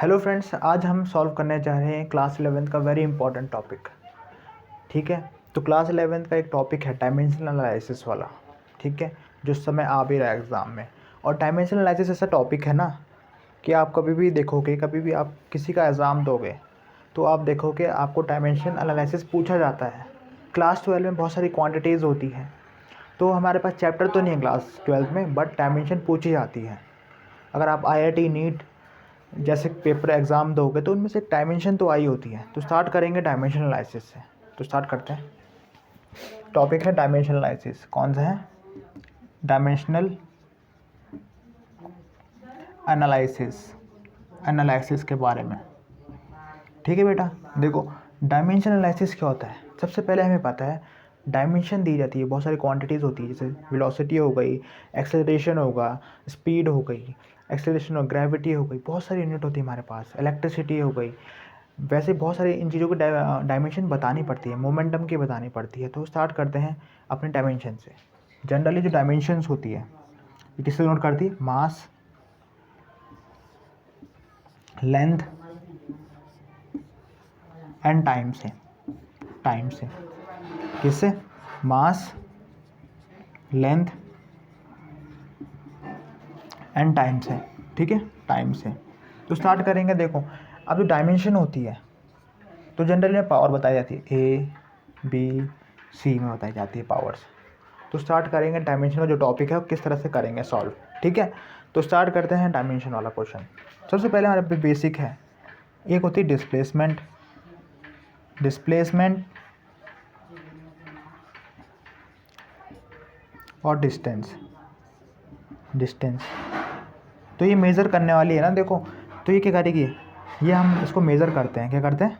Hello friends, आज हम solve करने जा रहे हैं क्लास 11th का वेरी इंपॉर्टेंट टॉपिक। ठीक है, तो क्लास 11th का एक टॉपिक है डायमेंशनल एनालिसिस वाला। ठीक है, जो इस समय आ भी रहा है एग्ज़ाम में। और डायमेंशनल एनालिसिस ऐसा टॉपिक है ना कि आप कभी भी देखोगे, कभी भी आप किसी का एग्ज़ाम दोगे तो आप देखोगे आपको डायमेंशन एनालिसिस पूछा जाता है। क्लास 12 में बहुत सारी क्वान्टिटीज़ होती हैं, तो हमारे पास चैप्टर तो नहीं है क्लास 12 में, बट डायमेंशन पूछी जाती है। अगर आप IIT नीट जैसे पेपर एग्ज़ाम दोगे तो उनमें से डायमेंशन तो आई होती है। तो स्टार्ट करेंगे डायमेंशन एनालिसिस से। तो स्टार्ट करते हैं। टॉपिक है डायमेंशन एनालिसिस। कौन सा है? डायमेंशनल एनालिसिस के बारे में। ठीक है बेटा, देखो डायमेंशन एनालिसिस क्या होता है। सबसे पहले हमें पता है डायमेंशन दी जाती है, बहुत सारी क्वांटिटीज़ होती है, जैसे वेलोसिटी हो गई, एक्सेलरेशन होगा, स्पीड हो गई, एक्सेलरेशन और ग्रेविटी हो गई, बहुत सारी यूनिट होती है हमारे पास, इलेक्ट्रिसिटी हो गई। वैसे बहुत सारी इन चीज़ों की डायमेंशन बतानी पड़ती है, मोमेंटम की बतानी पड़ती है। तो स्टार्ट करते हैं अपने डायमेंशन से। जनरली जो डायमेंशंस होती है ये किससे नोट करती है? मास, लेंथ एंड टाइम से। किससे? मास, लेंथ एंड टाइम से। ठीक है, टाइम से। तो स्टार्ट करेंगे। देखो, अब जो डायमेंशन होती है तो जनरली में पावर बताई जाती है, A B C में बताई जाती है पावर्स। तो स्टार्ट करेंगे डायमेंशन का जो टॉपिक है वो किस तरह से करेंगे सॉल्व। ठीक है, तो स्टार्ट करते हैं डायमेंशन वाला क्वेश्चन। सबसे पहले हमारे पे बेसिक है, एक होती है डिस्प्लेसमेंट और डिस्टेंस। तो ये मेज़र करने वाली है ना। देखो, तो ये क्या करेगी, ये हम इसको मेज़र करते हैं। क्या करते हैं?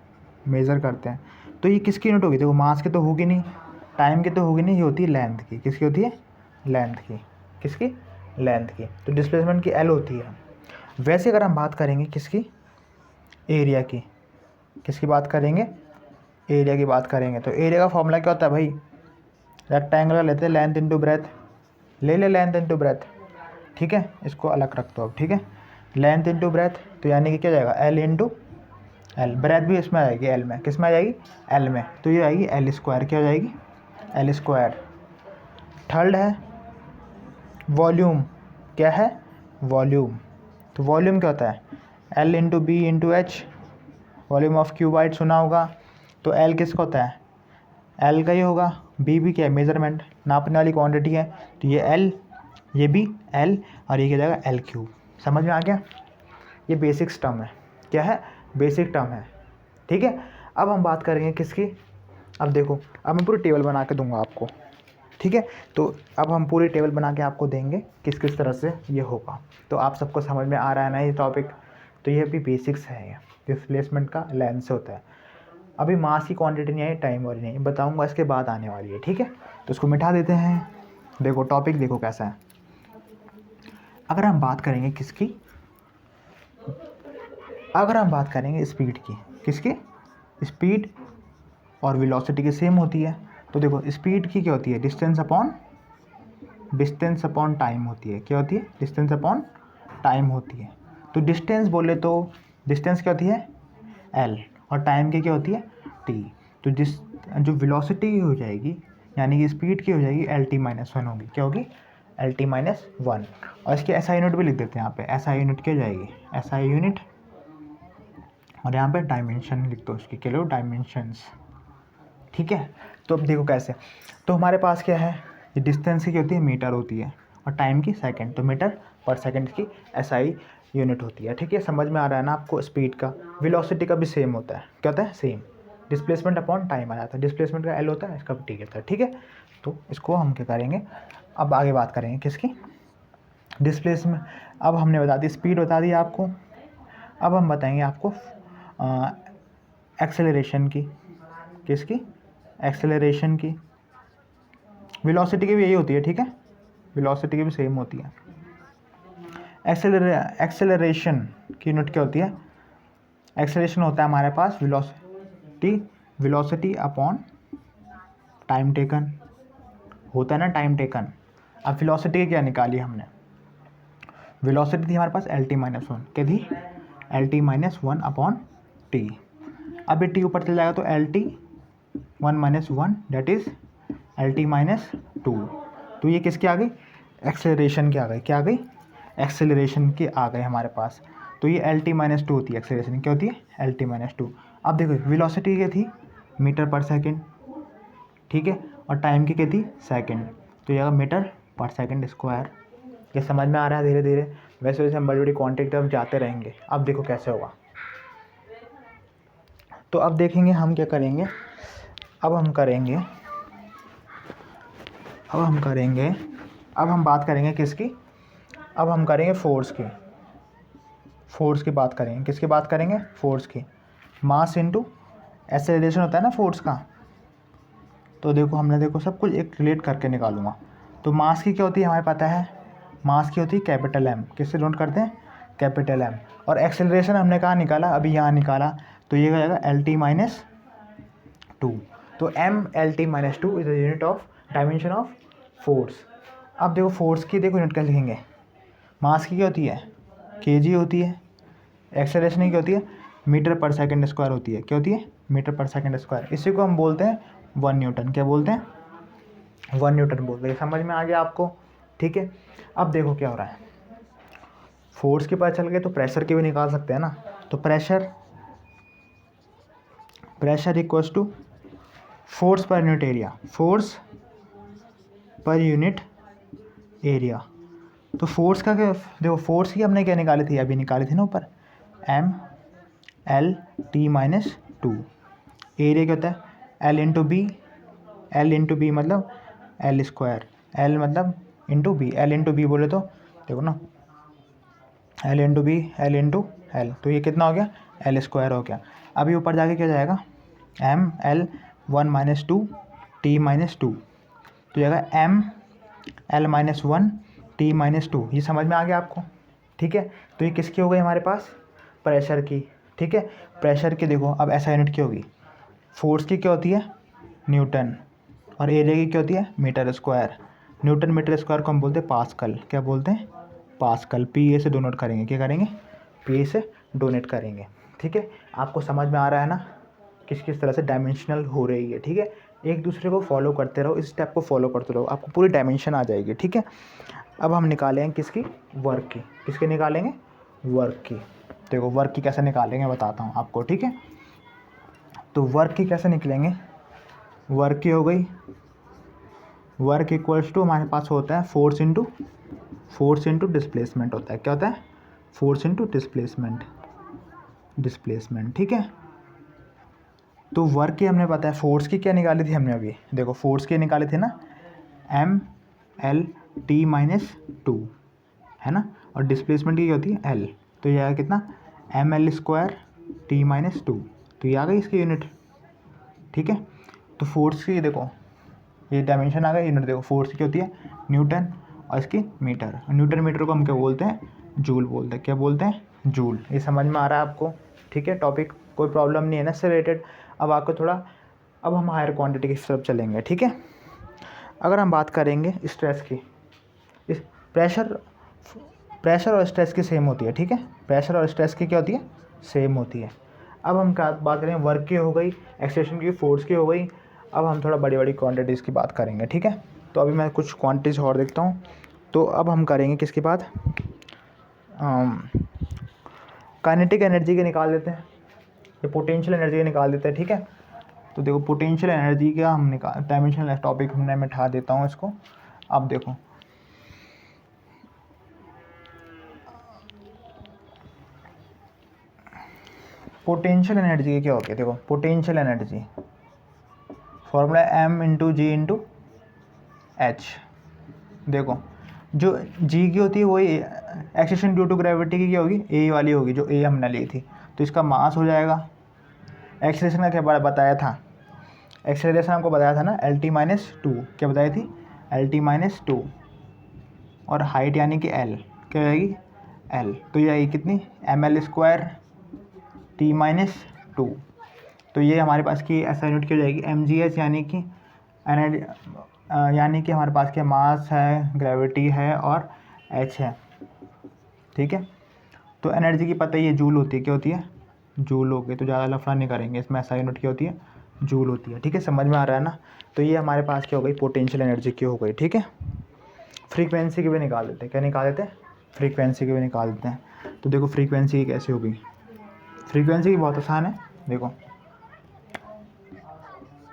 मेज़र करते हैं। तो ये किसकी यूनिट होगी? देखो, मास की तो होगी नहीं, टाइम की तो होगी नहीं, ये होती है लेंथ की। किसकी होती है? लेंथ की। किसकी? लेंथ की। तो डिस्प्लेसमेंट की L होती है। वैसे अगर हम बात करेंगे किसकी? एरिया की। किसकी बात करेंगे? एरिया की बात करेंगे। तो एरिया का फॉर्मूला क्या होता है भाई? रेक्टेंगल लेते हैं, लेंथ इंटू ब्रेथ। ले लेंथ इंटू ब्रेथ। ठीक है, इसको अलग रख दो अब। ठीक है, लेंथ इंटू ब्रेथ, तो यानी कि क्या जाएगा? L into L. ब्रेथ भी इसमें आ जाएगी, L में। किस में आ जाएगी? L में। तो ये आएगी L स्क्वायर। क्या हो जाएगी? L square. थर्ड है वॉल्यूम। क्या है? वॉल्यूम। तो वॉल्यूम क्या होता है? L into B into H. Volume of cuboid सुना होगा। तो L किसका होता है? L का ही होगा। B भी क्या है? मेजरमेंट, नापने वाली क्वांटिटी है। तो ये L, ये भी L, और ये क्या जाएगा? L cube. समझ में आ गया? ये बेसिक टर्म है। क्या है? बेसिक टर्म है। ठीक है, अब हम बात करेंगे किसकी? अब देखो, अब मैं पूरी टेबल बना के दूंगा आपको। ठीक है, तो अब हम पूरी टेबल बना के आपको देंगे किस किस तरह से ये होगा। तो आप सबको समझ में आ रहा है ना ये टॉपिक? तो ये भी बेसिक्स है। ये डिस्प्लेसमेंट का लेंथ से होता है। अभी मास की क्वांटिटी नहीं आई, टाइम वाली नहीं बताऊंगा, इसके बाद आने वाली है। ठीक है, तो इसको मिटा देते हैं। देखो टॉपिक देखो कैसा है। अगर हम बात करेंगे किसकी? अगर हम बात करेंगे स्पीड की। किसकी? स्पीड और वेलोसिटी की सेम होती है। तो देखो, स्पीड की क्या होती है? डिस्टेंस अपॉन टाइम होती है। क्या होती है? डिस्टेंस अपॉन टाइम होती है। तो डिस्टेंस बोले तो डिस्टेंस क्या होती है? L, और टाइम की क्या होती है? T। तो जो वेलोसिटी हो जाएगी, यानी कि स्पीड की हो जाएगी, LT-1 होगी। क्या होगी? LT-1। और इसकी SI यूनिट भी लिख देते हैं यहाँ पे। SI यूनिट क्या हो जाएगी? SI यूनिट, और यहाँ पे डायमेंशन लिख दो इसकी। क्या लो? डायमेंशंस। ठीक है, तो अब देखो कैसे। तो हमारे पास क्या है? ये डिस्टेंस की क्या होती है? मीटर होती है, और टाइम की सेकंड। तो मीटर पर सेकंड की SI यूनिट होती है। ठीक है, समझ में आ रहा है ना आपको? स्पीड का, वेलोसिटी का भी सेम होता है। क्या होता है? सेम। डिस्प्लेसमेंट अपॉन टाइम आ जाता है। डिस्प्लेसमेंट का L होता है, इसका भी T होता है। ठीक है, तो इसको हम क्या करेंगे, अब आगे बात करेंगे किसकी? डिस्प्लेसमेंट। अब हमने बता दी, स्पीड बता दी आपको। अब हम बताएंगे आपको एक्सेलरेशन की। किसकी? एक्सेलरेशन की। वेलोसिटी की भी यही होती है। ठीक है, वेलोसिटी की भी सेम होती है। एक्सेलरेशन की यूनिट क्या होती है? एक्सेलरेशन होता है हमारे पास वेलोसिटी अपॉन टाइम टेकन। होता है ना टाइम टेकन। अब वेलोसिटी क्या निकाली हमने? वेलोसिटी थी हमारे पास LT-1। क्या थी? L T minus one upon T. अब ये टी ऊपर चल जाएगा तो L T one minus one that is L T minus two. तो ये किसकी आ गई, एक्सेलरेशन की आ गई, क्या आ गई, एक्सेलरेशन की आ गई हमारे पास। तो ये एल टी माइनस टू होती है, एक्सेलरेशन क्या होती है, एल टी माइनस टू। अब देखो वेलोसिटी क्या थी, मीटर पर सेकेंड, ठीक है, और टाइम की क्या थी, सेकेंड। तो ये मीटर पर सेकेंड स्क्वायर। ये समझ में आ रहा है धीरे धीरे। वैसे वैसे हम बड़ी बड़ी क्वांटिटी की तरफ जाते रहेंगे। अब देखो कैसे होगा। तो अब देखेंगे हम क्या करेंगे। अब हम बात करेंगे किसकी, अब हम करेंगे फोर्स की। फोर्स की बात करेंगे, किसकी बात करेंगे, फोर्स की। मास इनटू एक्सेलरेशन होता है ना फोर्स का। तो देखो हमने देखो सब कुछ एक रिलेट करके निकालूंगा। तो मास की क्या होती है हमें पता है, मास की होती है कैपिटल एम। किससे नोट करते हैं, कैपिटल एम। और एक्सेलरेशन हमने कहाँ निकाला, अभी यहाँ निकाला। तो ये जाएगा एल टी माइनस टू। तो M L T minus two is the unit of dimension of force. अब देखो फोर्स की देखो यूनिट कैसे लिखेंगे। मास की क्या होती है, केजी होती है। एक्सेलरेशन की क्या होती है, मीटर पर सेकंड स्क्वायर होती है। क्या होती है, मीटर पर सेकंड स्क्वायर। इसी को हम बोलते हैं 1 न्यूटन। क्या बोलते हैं, 1 न्यूटन बोलते हैं। समझ में आ गया आपको, ठीक है। अब देखो क्या हो रहा है, फोर्स के पास चल गए तो प्रेशर के भी निकाल सकते हैं ना। तो pressure equals to force per unit area, force per unit area. तो फोर्स का क्या, देखो फोर्स की हमने क्या निकाली थी, अभी निकाली थी ना ऊपर, M L T minus two. Area क्या होता है, L into B. L into B मतलब एल स्क्वायर, एल मतलब into B. L into B बोले तो देखो ना, L into B, L into L. तो ये कितना हो गया, एल स्क्वायर हो गया। अभी ऊपर जाके क्या जाएगा, M L one minus two T minus two. तो जाएगा M L minus one T minus two. ये समझ में आ गया आपको, ठीक है। तो ये किसकी हो गई हमारे पास, प्रेशर की, ठीक है। प्रेशर की देखो अब ऐसा यूनिट की होगी, फोर्स की क्या होती है, न्यूटन, और एरिया की क्या होती है, metre square. Newton metre square को हम बोलते हैं पास्कल। क्या बोलते हैं, पास्कल। पी ए से डोनेट करेंगे, क्या करेंगे, पी ए से डोनेट करेंगे, ठीक है। आपको समझ में आ रहा है ना किस किस तरह से डायमेंशनल हो रही है, ठीक है। एक दूसरे को फॉलो करते रहो, इस स्टेप को फॉलो करते रहो, आपको पूरी डायमेंशन आ जाएगी, ठीक है। अब हम निकालेंगे किसकी, वर्क की। किसके निकालेंगे, वर्क की। देखो वर्क की कैसे निकालेंगे बताता हूँ आपको, ठीक है। तो वर्क की कैसे निकलेंगे, वर्क की हो गई, वर्क इक्वल्स टू हमारे पास होता है फोर्स इंटू डिस्प्लेसमेंट होता है। क्या होता है, फोर्स इंटू डिस्प्लेसमेंट, ठीक है। तो वर्क की हमने पता है, फोर्स की क्या निकाली थी हमने अभी, देखो फोर्स की निकाली थी ना, M L T minus two, है ना। और डिस्प्लेसमेंट की क्या होती है, एल। तो ये आया कितना, M L square T minus two. तो ये आ गई इसकी यूनिट, ठीक है। तो फोर्स की देखो ये डायमेंशन आ गया, यूनिट देखो फोर्स की होती है न्यूटन और इसकी मीटर। न्यूटन मीटर को हम क्या बोलते हैं, जूल बोलते हैं। क्या बोलते हैं, जूल। ये समझ में आ रहा है आपको, ठीक है। टॉपिक कोई प्रॉब्लम नहीं है ना इससे रिलेटेड। अब आपको थोड़ा, अब हम हायर क्वांटिटी की तरफ चलेंगे, ठीक है। अगर हम बात करेंगे स्ट्रेस की, इस प्रेशर और स्ट्रेस की सेम होती है, ठीक है। प्रेशर और स्ट्रेस की क्या होती है, सेम होती है। अब हम क्या बात करेंगे, वर्क की हो गई, एक्सेलरेशन की, फोर्स की हो गई। अब हम थोड़ा बड़ी बड़ी क्वांटिटीज़ की बात करेंगे, ठीक है। तो अभी मैं कुछ क्वांटिटीज़ और देखता हूँ। तो अब हम करेंगे किसके बाद, काइनेटिक एनर्जी के निकाल देते हैं, ये पोटेंशियल एनर्जी के निकाल देते हैं, ठीक है। तो देखो पोटेंशियल एनर्जी का हम निकाल, डायमेंशनल टॉपिक हमने मिटा देता हूँ इसको। अब देखो पोटेंशियल एनर्जी क्या होती है, देखो potential energy formula M into G into H. देखो जो जी की होती है वही एक्सेशन ड्यू टू ग्रेविटी की क्या होगी, ए वाली होगी, जो ए हमने ली थी। तो इसका मास हो जाएगा। एक्सेलरेशन का क्या बताया था, एक्सेलरेशन आपको बताया था ना, एल टी माइनस टू। क्या बताई थी, एल टी माइनस टू। और हाइट यानी कि एल, क्या जाएगी, एल। तो ये आएगी कितनी, M L square T minus two. तो ये हमारे पास की ऐसा यूनिट की हो जाएगी एम जी एच, यानी कि एनर्जी, यानी कि हमारे पास क्या मास है, ग्रेविटी है और एच है, ठीक है। तो एनर्जी की पता ही है जूल होती है, क्या होती है, जूल होगी, तो ज़्यादा लफड़ा नहीं करेंगे इसमें, ऐसा यूनिट क्या होती है, जूल होती है। ठीक है, समझ में आ रहा है ना। तो ये हमारे पास क्या हो गई, पोटेंशियल एनर्जी की हो गई। ठीक है, फ्रीक्वेंसी की भी निकाल देते हैं, क्या निकाल देते हैं, फ्रीक्वेंसी की भी निकाल देते हैं। तो देखो फ्रीक्वेंसी की कैसे होगी, फ्रीक्वेंसी की बहुत आसान है। देखो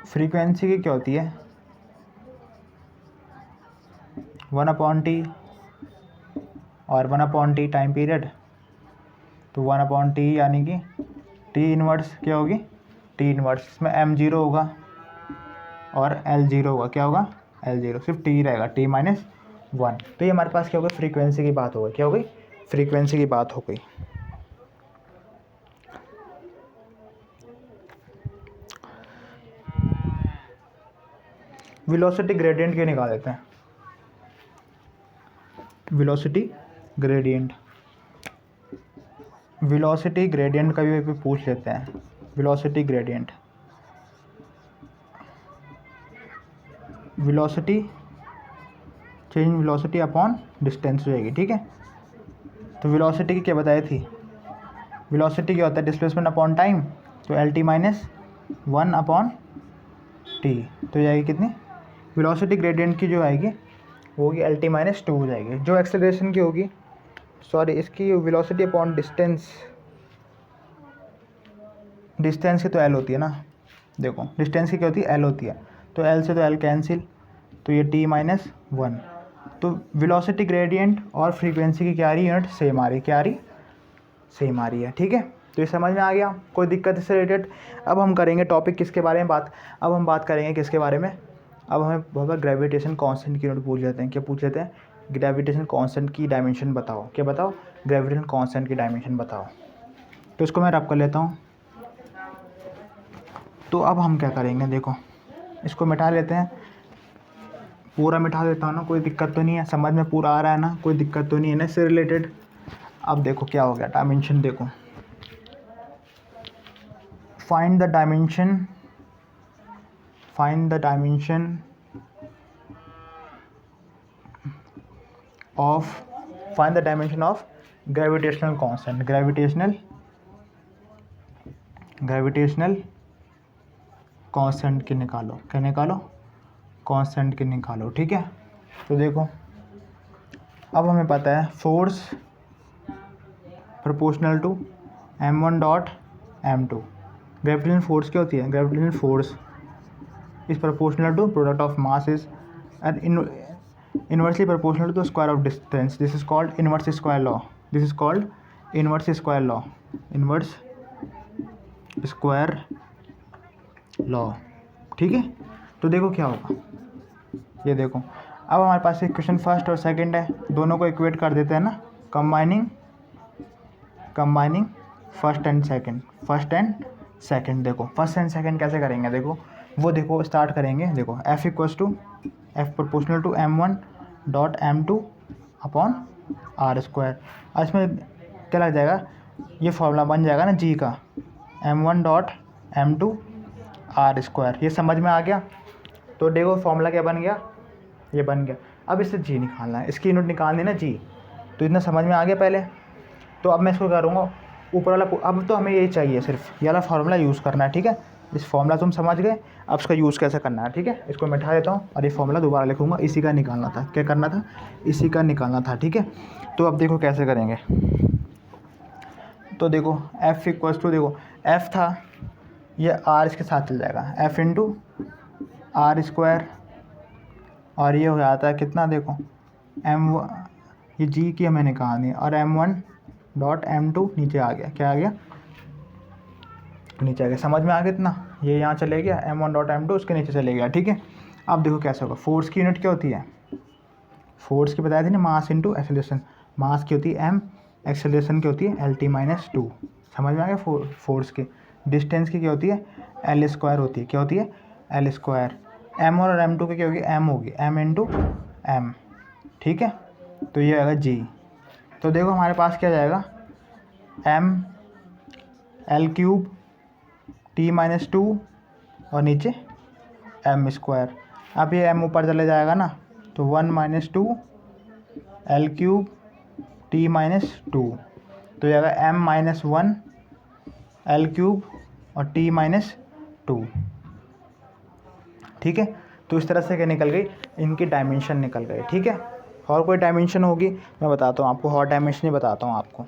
फ्रीक्वेंसी की क्या होती है, 1/t और 1/t टाइम पीरियड। तो 1/t यानी कि टी इनवर्स क्या होगी, टी इनवर्स, इसमें m0 होगा और L0 होगा, क्या होगा, L0, सिर्फ t रहेगा, t-1। तो ये हमारे पास क्या हो गई, फ्रीक्वेंसी की बात हो गई, क्या हो गई, फ्रीक्वेंसी की बात हो गई। वेलोसिटी ग्रेडियंट क्यों निकाल देते हैं, वेलोसिटी ग्रेडियंट, वेलोसिटी ग्रेडियंट का भी पूछ लेते हैं। Velocity gradient, velocity change velocity upon distance हो जाएगी। ठीक है, तो वेलोसिटी की क्या बताई थी, वेलोसिटी क्या होता है, डिस्प्लेसमेंट अपॉन टाइम, तो LT-1/t, तो जाएगी कितनी, वेलोसिटी ग्रेडियंट की जो आएगी वो होगी LT-2 हो जाएगी। जो एक्सेलरेशन की होगी, सॉरी इसकी वेलोसिटी अपॉन डिस्टेंस, डिस्टेंस की तो L होती है ना, देखो डिस्टेंस की क्या होती है, L होती है, तो L से तो L कैंसिल, तो ये T-1। तो वेलोसिटी ग्रेडियंट और फ्रीक्वेंसी की क्या आ रही यूनिट, सेम आ रही, क्या आ रही, सेम आ रही है। ठीक है, तो ये समझ में आ गया, कोई दिक्कत इससे रिलेटेड। अब हम करेंगे टॉपिक किसके बारे में बात, अब हम बात करेंगे किसके बारे में, अब हमें बहुत बार ग्रेविटेशन कांस्टेंट की यूनिट पूछ लेते हैं, क्या पूछ लेते हैं, ग्रेविटेशन कांस्टेंट की डायमेंशन बताओ, क्या बताओ, ग्रेविटेशन कांस्टेंट की डायमेंशन बताओ। तो इसको मैं रब कर लेता हूँ। तो अब हम क्या करेंगे, देखो इसको मिटा लेते हैं, पूरा मिटा देता हूँ ना, कोई दिक्कत तो नहीं है, समझ में पूरा आ रहा है ना, कोई दिक्कत तो नहीं है ना इससे रिलेटेड। अब देखो क्या हो गया, डायमेंशन देखो, find the dimension, find the dimension of, find the dimension of gravitational constant, gravitational constant की निकालो, क्या निकालो, कांस्टेंट की निकालो। ठीक है, तो देखो अब हमें पता है force proportional to m1/m2, gravitational force क्या होती है, gravitational force is proportional to product of masses and inversely proportional to the square of distance, this is called inverse square law, this is called inverse square law, inverse square law. ठीक है, तो देखो क्या होगा, ये देखो अब हमारे पास इक्वेशन फर्स्ट और सेकंड है, दोनों को इक्वेट कर देते हैं ना, कंबाइनिंग फर्स्ट एंड सेकंड। देखो फर्स्ट एंड सेकंड कैसे करेंगे, देखो वो देखो स्टार्ट करेंगे, देखो F equals to F proportional to m1/m2/r²। और इसमें क्या लग जाएगा, ये फॉर्मूला बन जाएगा ना G का, m1/m2/r², ये समझ में आ गया। तो देखो फॉर्मूला क्या बन गया, ये बन गया। अब इससे G निकालना है, इसकी यूनिट निकालनी है ना G, तो इतना समझ में आ गया पहले। तो अब मैं इसको करूँगा ऊपर वाला, अब तो हमें यही चाहिए, सिर्फ ये वाला फार्मूला यूज़ करना है। ठीक है, इस फार्मूला तुम समझ गए, अब इसका यूज़ कैसे करना है। ठीक है, इसको मिटा देता हूँ और ये फार्मूला दोबारा लिखूँगा, इसी का निकालना था, क्या करना था, इसी का निकालना था। ठीक है, तो अब देखो कैसे करेंगे, तो देखो F इक्वल्स टू, देखो F था, ये R इसके साथ चल जाएगा, F इंटू r², और ये हो जाता है कितना, देखो ये G की हमें निकालनी है, और m1/m2 नीचे आ गया, क्या आ गया, नीचे आ गया, समझ में आ गया इतना, ये यहाँ चले गया, m1/m2 उसके नीचे चले गया। ठीक है, अब देखो कैसे होगा, फोर्स की यूनिट क्या होती है, फोर्स की बताया थी ना, मास इंटू एक्सेलरेशन, मास की होती है m, एक्सेलरेशन की होती है LT-2, समझ में आ गया। फोर्स की, डिस्टेंस की क्या होती है, L² होती है, क्या होती है, L²। m और m2 की क्या होगी, m होगी, m इंटू m। ठीक है, तो ये आएगा G। तो देखो हमारे पास क्या जाएगा, m L³ T-2 और नीचे m²। अब ये m ऊपर चले जाएगा ना, तो 1 - 2 L³ T-2, तो ये आएगा m-1 L³ और T-2। ठीक है, तो इस तरह से क्या निकल गई, इनकी डायमेंशन निकल गई। ठीक है, और कोई डायमेंशन होगी मैं बताता हूँ आपको, और डायमेंशन ही बताता हूँ आपको।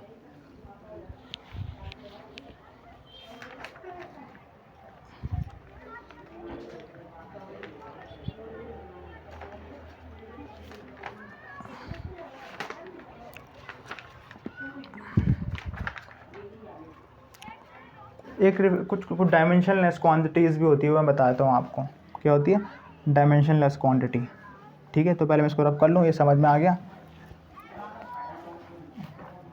एक कुछ डायमेंशनलेस क्वांटिटीज़ भी होती है, मैं बताता हूँ आपको क्या होती है डायमेंशनलेस क्वांटिटी। ठीक है, तो पहले मैं इसको रब कर लूँ, ये समझ में आ गया।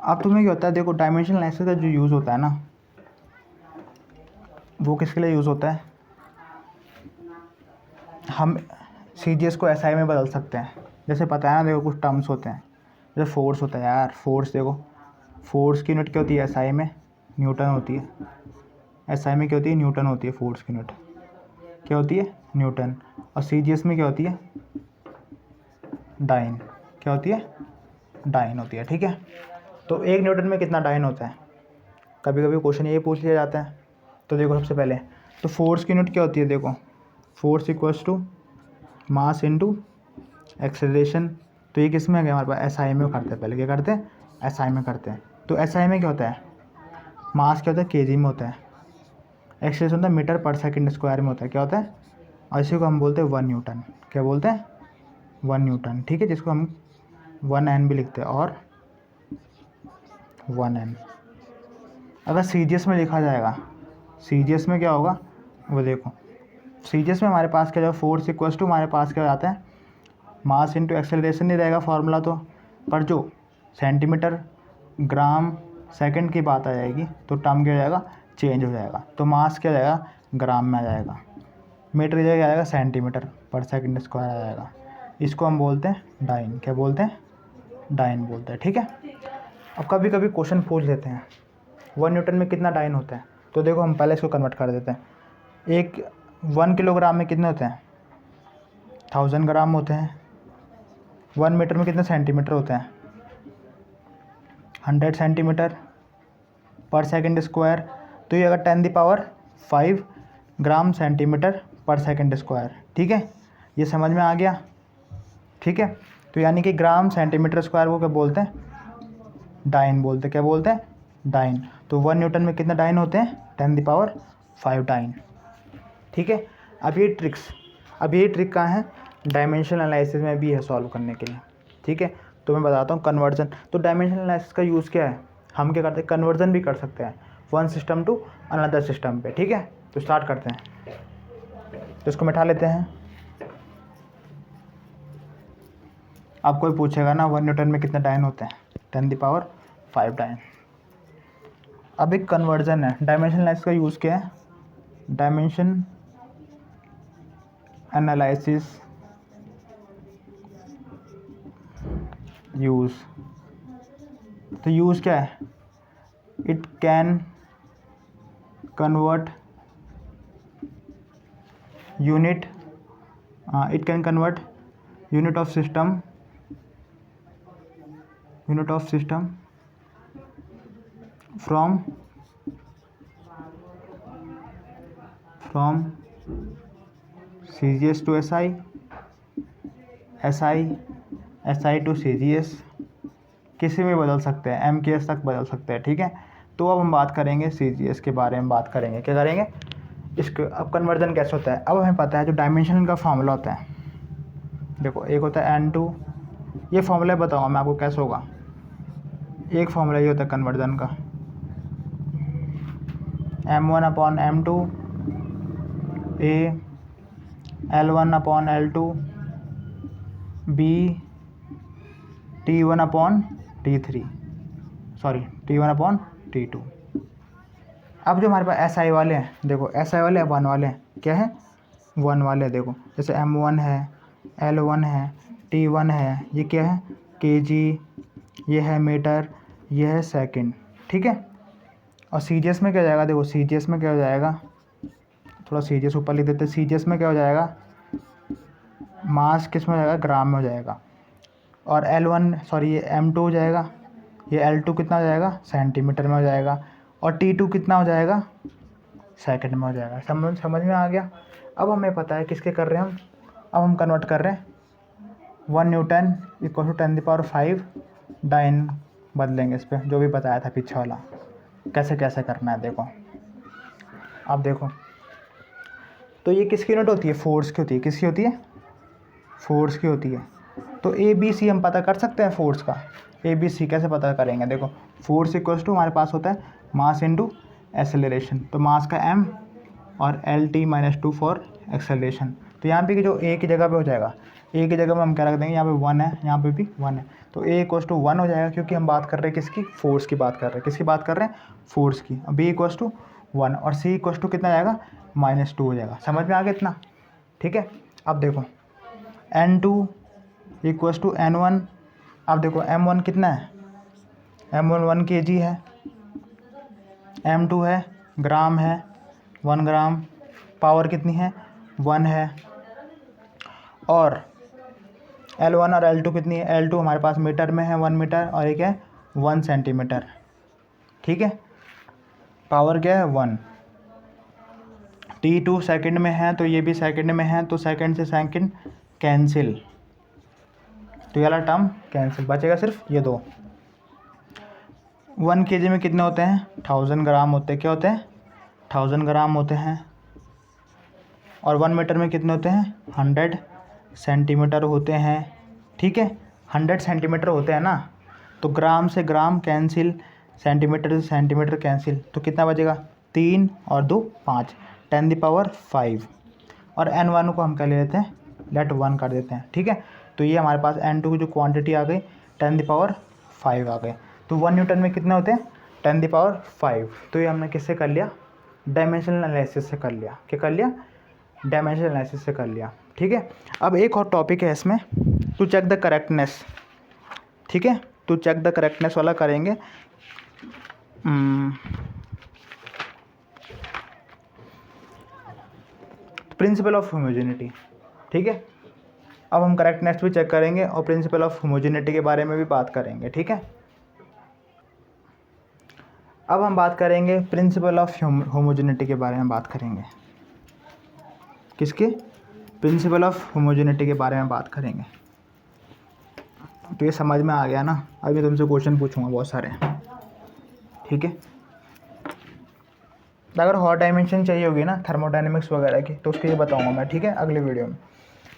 अब तुम्हें क्या होता है, देखो डायमेंशनलेस का जो यूज़ होता है ना, वो किसके लिए यूज़ होता है, हम CGS को SI में बदल सकते हैं। जैसे पता है ना, देखो कुछ टर्म्स होते हैं, जैसे फोर्स होता है यार, फोर्स देखो, फोर्स की यूनिट क्या होती है SI में, न्यूटन होती है। SI में क्या होती है, न्यूटन होती है। फोर्स की यूनिट क्या होती है, न्यूटन। और CGS में क्या होती है, डाइन। क्या होती है, डाइन होती है। ठीक है, तो 1 न्यूटन में कितना डाइन होता है, कभी कभी क्वेश्चन ये पूछ लिया जाता है। तो देखो सबसे पहले तो फोर्स की यूनिट क्या होती है, देखो force equals to mass into acceleration. तो ये किस में आ गया हमारे पास, SI में करते हैं। पहले क्या करते हैं, SI में करते हैं। तो SI में क्या होता है, मास क्या होता है kg में होता है, एक्सेलरेशन होता है मीटर पर सेकंड स्क्वायर में होता है। क्या होता है, और इसी को हम बोलते हैं 1 न्यूटन। क्या बोलते हैं, 1 न्यूटन। ठीक है, जिसको हम 1N भी लिखते हैं, और 1N। अगर CGS में लिखा जाएगा, CGS में क्या होगा वो देखो, CGS में हमारे पास क्या जाएगा, फोर्स इक्वल्स टू हमारे पास क्या आता है, मास इंटू एक्सेलरेशन नहीं रहेगा फॉर्मूला तो, पर जो सेंटीमीटर ग्राम सेकंड की बात आ जाएगी तो टर्म क्या हो जाएगा, चेंज हो जाएगा। तो मास क्या हो जाएगा, ग्राम में आ जाएगा, मीटर की जगह आ जाएगा सेंटीमीटर पर सेकंड स्क्वायर आ जाएगा। इसको हम बोलते हैं डाइन। क्या बोलते हैं, डाइन बोलते हैं। ठीक है, अब कभी कभी क्वेश्चन पूछ लेते हैं 1 न्यूटन में कितना डाइन होता है। तो देखो हम पहले इसको कन्वर्ट कर देते हैं। 1 किलोग्राम में कितने होते हैं, 1000 ग्राम होते हैं। 1 मीटर में कितने सेंटीमीटर होते हैं, 100 सेंटीमीटर पर सेकंड स्क्वायर। तो ये अगर 10⁵ ग्राम सेंटीमीटर पर सेकंड स्क्वायर। ठीक है, ये समझ में आ गया। ठीक है, तो यानी कि ग्राम सेंटीमीटर स्क्वायर को क्या बोलते हैं, डाइन बोलते हैं। क्या बोलते हैं, डाइन। तो 1 न्यूटन में कितने डाइन होते हैं, 10⁵ डाइन। ठीक है, अब ये ट्रिक कहाँ है, डायमेंशनल एनालिसिस में भी है सॉल्व करने के लिए। ठीक है, तो मैं बताता हूँ कन्वर्जन। तो डायमेंशनल एनालिसिस का यूज़ क्या है, हम क्या करते हैं, कन्वर्जन भी कर सकते हैं one system to another system पे। ठीक है, तो स्टार्ट करते हैं, तो इसको मिटा लेते हैं। अब कोई पूछेगा ना 1 न्यूटन में कितने डाइन होते हैं, 10⁵ डाइन। अब एक कन्वर्जन है, डायमेंशनल एनालिसिस का यूज़ क्या है, डायमेंशन एनालिसिस यूज़। तो यूज़ क्या है, it can convert unit unit of system from CGS to SI to CGS, किसी में बदल सकते हैं, MKS तक बदल सकते हैं। ठीक है, तो अब हम बात करेंगे CGS के बारे में, बात करेंगे क्या करेंगे इसको। अब कन्वर्जन कैसे होता है, अब हमें पता है जो डायमेंशन का फार्मूला होता है, देखो एक होता है N2, ये फार्मूला बताऊँगा मैं आपको कैसे होगा। एक फार्मूला ये होता है कन्वर्जन का, M1/M2 A L1/L2 B T1/T3 T1/T2। अब जो हमारे पास SI वाले हैं, देखो SI वाले 1 वाले हैं, क्या है 1 वाले। देखो जैसे M1 है, L1 है, T1 है, ये क्या है kg, ये है मीटर, ये है सेकंड। ठीक है, और CGS में क्या हो जाएगा, देखो CGS में क्या हो जाएगा, थोड़ा CGS ऊपर लिख देते हैं। CGS में क्या हो जाएगा, मास किस में हो जाएगा, ग्राम में हो जाएगा। और ये M2 हो जाएगा, ये L2 कितना हो जाएगा, सेंटीमीटर में हो जाएगा, और T2 कितना हो जाएगा, सेकंड में हो जाएगा। समझ में आ गया। अब हमें पता है किसके कर रहे हैं हम, अब हम कन्वर्ट कर रहे हैं 1 न्यूटन इक्वल टू 10⁵ डाइन बदलेंगे इस पर, जो भी बताया था पीछे वाला, कैसे कैसे करना है देखो। अब देखो तो ये किसकी यूनिट होती है, फोर्स की होती है। किसकी होती है, फोर्स की होती है। तो ABC हम पता कर सकते हैं फोर्स का। ABC कैसे पता करेंगे, देखो फोर्स इक्वल्स टू हमारे पास होता है मास इनटू एक्सेलरेशन। तो मास का m और L t-2 फॉर एक्सेलरेशन। तो यहाँ पे कि जो A की जगह पे हो जाएगा, A की जगह में हम क्या रख देंगे, यहाँ पे 1 है, यहाँ पे भी 1 है, तो A इक्वल्स टू 1 हो जाएगा, क्योंकि हम बात कर रहे हैं किसकी, फोर्स की बात कर रहे हैं। किसकी बात कर रहे हैं, फोर्स की। अब B इक्वल्स टू 1 और C इक्वल्स टू कितना जाएगा, -2 हो जाएगा। समझ में आ गया इतना, ठीक है। अब देखो N2 इक्वल्स टू N1। अब देखो M1 कितना है, M1 1 kg है, M2 है ग्राम है, 1 ग्राम, पावर कितनी है, 1 है, और L1 और L2 कितनी है, L2 हमारे पास मीटर में है 1 मीटर, और एक है 1 सेंटीमीटर, ठीक है। पावर क्या है, 1। T2 सेकंड में है, तो ये भी सेकंड में है, तो सेकंड से सेकंड कैंसिल, तो ये वाला टर्म कैंसिल, बचेगा सिर्फ ये दो। 1 kg में कितने होते हैं, 1000 ग्राम होते हैं। क्या होते हैं, 1000 ग्राम होते हैं। और 1 मीटर में कितने होते हैं, 100 सेंटीमीटर होते हैं, ठीक है। 100 सेंटीमीटर होते हैं ना, तो ग्राम से ग्राम कैंसिल, सेंटीमीटर से सेंटीमीटर कैंसिल, तो कितना बचेगा, 3 और 2 5, 10⁵। और N1 को हम क्या ले लेते हैं, लेट 1 कर देते हैं, ठीक है। तो ये हमारे पास N2 की जो क्वांटिटी आ गई 10⁵ आ गए। तो 1 न्यूटन में कितने होते हैं, 10⁵। तो ये हमने किससे कर लिया, डायमेंशनल एनालिसिस से कर लिया। क्या कर लिया, डायमेंशनल एनालिसिस से कर लिया, ठीक है। अब एक और टॉपिक है इसमें, टू चेक द करेक्टनेस, ठीक है। टू चेक द करेक्टनेस वाला करेंगे। प्रिंसिपल ऑफ होमोजेनिटी, ठीक है। अब हम करेक्टनेस भी चेक करेंगे और प्रिंसिपल ऑफ होमोजेनिटी के बारे में भी बात करेंगे, ठीक है। अब हम बात करेंगे प्रिंसिपल ऑफ होमोजेनिटी के बारे में बात करेंगे। किसके, प्रिंसिपल ऑफ होमोजेनिटी के बारे में बात करेंगे। तो ये समझ में आ गया ना। अभी तुमसे क्वेश्चन पूछूंगा बहुत सारे, ठीक है। अगर हॉट डायमेंशन चाहिए होगी ना, थर्मोडायनेमिक्स वगैरह की, तो उसके लिए बताऊंगा मैं, ठीक है, अगले वीडियो में।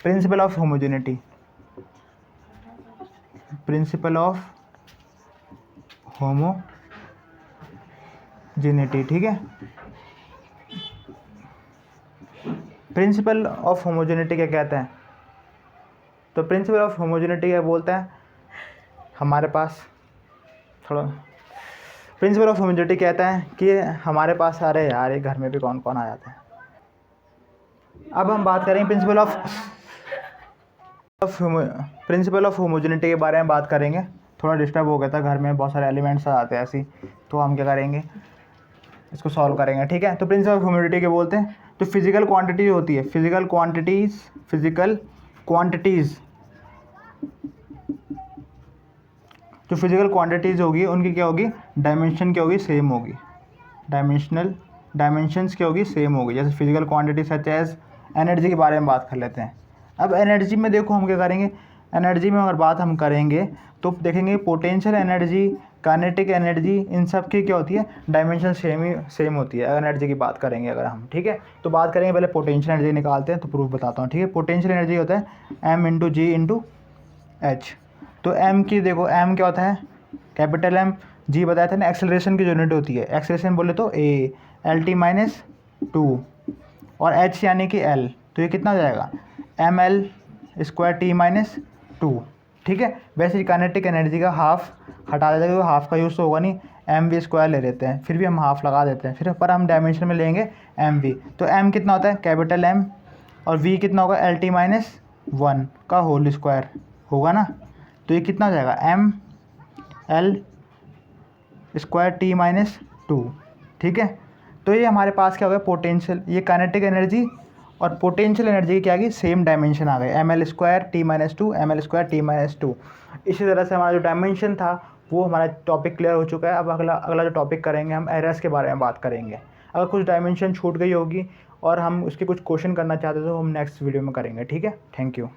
Principle of homogeneity, principle of homogeneity, ठीक है। प्रिंसिपल ऑफ होमोजेनिटी क्या कहते हैं, तो प्रिंसिपल ऑफ होमोजेनिटी क्या बोलता है, हमारे पास थोड़ा, प्रिंसिपल ऑफ होमोजेनिटी कहता है कि हमारे पास, अरे यार ये घर में भी कौन कौन आ जाता है। अब हम बात करेंगे प्रिंसिपल ऑफ होमोजेनिटी के बारे में बात करेंगे। थोड़ा डिस्टर्ब हो गया था, घर में बहुत सारे एलिमेंट्स आ जाते हैं ऐसे, तो हम क्या करेंगे, इसको सॉल्व करेंगे, ठीक है। तो प्रिंसिपल ऑफ होमोजेनिटी के बोलते हैं, तो फिजिकल क्वांटिटी होती है, फिजिकल क्वांटिटीज़ जो फिजिकल क्वांटिटीज़ होगी उनकी क्या होगी, डायमेंशन क्या होगी, सेम होगी। डायमेंशंस क्या होगी, सेम होगी। जैसे physical quantity such as energy के बारे में बात कर लेते हैं। अब एनर्जी में देखो हम क्या करेंगे, एनर्जी में अगर बात हम करेंगे तो देखेंगे पोटेंशियल एनर्जी, काइनेटिक एनर्जी, इन सब की क्या होती है, डायमेंशन सेम होती है एनर्जी की बात करेंगे अगर हम, ठीक है। तो बात करेंगे पहले पोटेंशियल एनर्जी निकालते हैं, तो प्रूफ बताता हूँ, ठीक है। पोटेंशियल एनर्जी होता है M × G × H। तो M की देखो, M क्या होता है, कैपिटल M, G बताया था ना एक्सेलरेशन की यूनिट होती है, एक्सेलरेशन बोले तो A, LT-2, और H यानी कि L, तो ये कितना हो जाएगा, mL²T-2, ठीक है। वैसे काइनेटिक एनर्जी का हाफ हटा देते हैं, क्योंकि हाफ का यूज़ तो होगा नहीं, mv² ले लेते हैं, फिर भी हम हाफ लगा देते हैं, फिर पर हम डायमेंशन में लेंगे mv। तो m कितना होता है, कैपिटल M, और v कितना होगा, LT-1 का होल स्क्वायर होगा ना। तो ये कितना हो जाएगा, mL²T-2, ठीक है। तो ये हमारे पास क्या हो गया, पोटेंशियल, ये काइनेटिक एनर्जी और पोटेंशियल एनर्जी की क्या आ गई, सेम डायमेंशन आ गए, mL²T-2, mL²T-2। इसी तरह से हमारा जो डायमेंशन था वो हमारा टॉपिक क्लियर हो चुका है। अब अगला अगला जो टॉपिक करेंगे हम एरर्स के बारे में बात करेंगे। अगर कुछ डायमेंशन छूट गई होगी और हम उसके कुछ क्वेश्चन करना चाहते हैं तो हम नेक्स्ट वीडियो में करेंगे। ठीक है, थैंक यू।